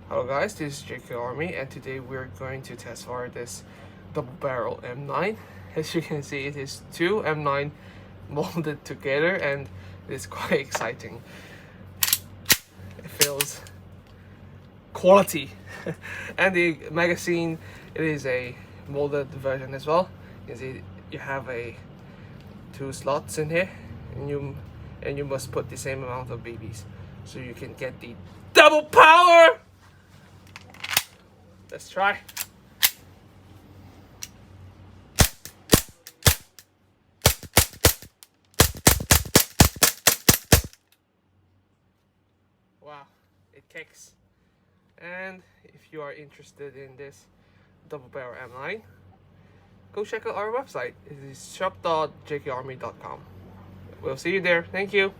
Hello guys, this is JK Army and today we're going to test fire this double barrel M9. As you can see, it is two M9 molded together and it's quite exciting. It feels quality. And the magazine, it is a molded version as well. You can see you have two slots in here and you must put the same amount of BBs so you can get the double power. Let's try. Wow, it kicks. And if you are interested in this double barrel M9, go check out our website. It is shop.jkarmy.com. We'll see you there. Thank you.